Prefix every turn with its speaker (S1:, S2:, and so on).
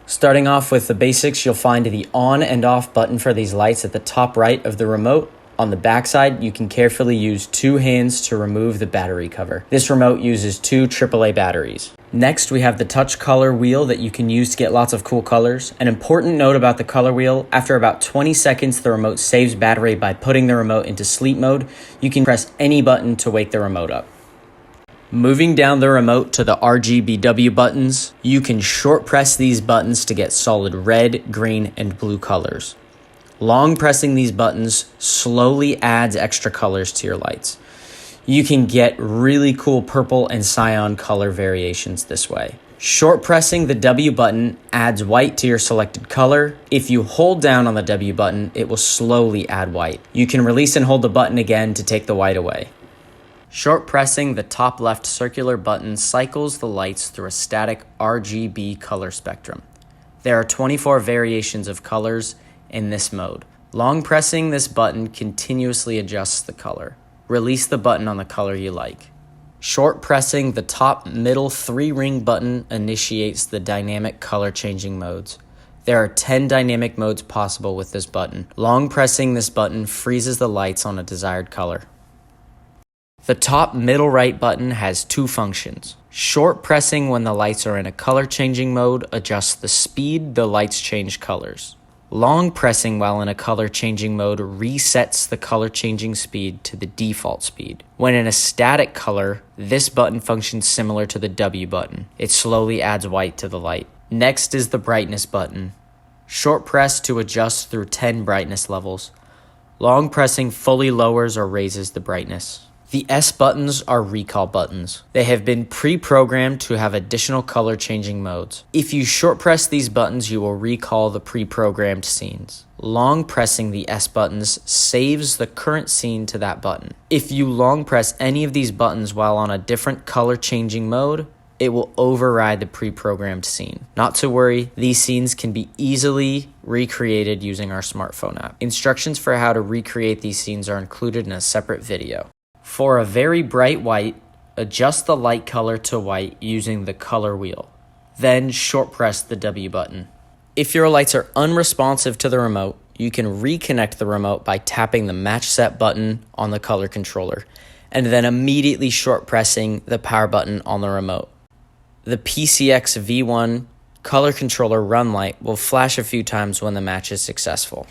S1: Starting off with the basics, you'll find the on and off button for these lights at the top right of the remote. On the backside, you can carefully use 2 hands to remove the battery cover. This remote uses 2 AAA batteries. Next, we have the touch color wheel that you can use to get lots of cool colors. An important note about the color wheel, after about 20 seconds, the remote saves battery by putting the remote into sleep mode. You can press any button to wake the remote up. Moving down the remote to the RGBW buttons, you can short press these buttons to get solid red, green, and blue colors. Long pressing these buttons slowly adds extra colors to your lights. You can get really cool purple and cyan color variations this way. Short pressing the W button adds white to your selected color. If you hold down on the W button, it will slowly add white. You can release and hold the button again to take the white away. Short pressing the top left circular button cycles the lights through a static RGB color spectrum. There are 24 variations of colors in this mode. Long pressing this button continuously adjusts the color. Release the button on the color you like. Short pressing the top middle 3-ring button initiates the dynamic color changing modes. There are 10 dynamic modes possible with this button. Long pressing this button freezes the lights on a desired color. The top middle right button has 2 functions. Short pressing when the lights are in a color changing mode adjusts the speed the lights change colors. Long pressing while in a color changing mode resets the color changing speed to the default speed. When in a static color, this button functions similar to the W button. It slowly adds white to the light. Next is the brightness button. Short press to adjust through 10 brightness levels. Long pressing fully lowers or raises the brightness. The S buttons are recall buttons. They have been pre-programmed to have additional color changing modes. If you short press these buttons, you will recall the pre-programmed scenes. Long pressing the S buttons saves the current scene to that button. If you long press any of these buttons while on a different color changing mode, it will override the pre-programmed scene. Not to worry, these scenes can be easily recreated using our smartphone app. Instructions for how to recreate these scenes are included in a separate video. For a very bright white, adjust the light color to white using the color wheel. Then short press the W button. If your lights are unresponsive to the remote, you can reconnect the remote by tapping the match set button on the color controller and then immediately short pressing the power button on the remote. The PCX V1 color controller run light will flash a few times when the match is successful.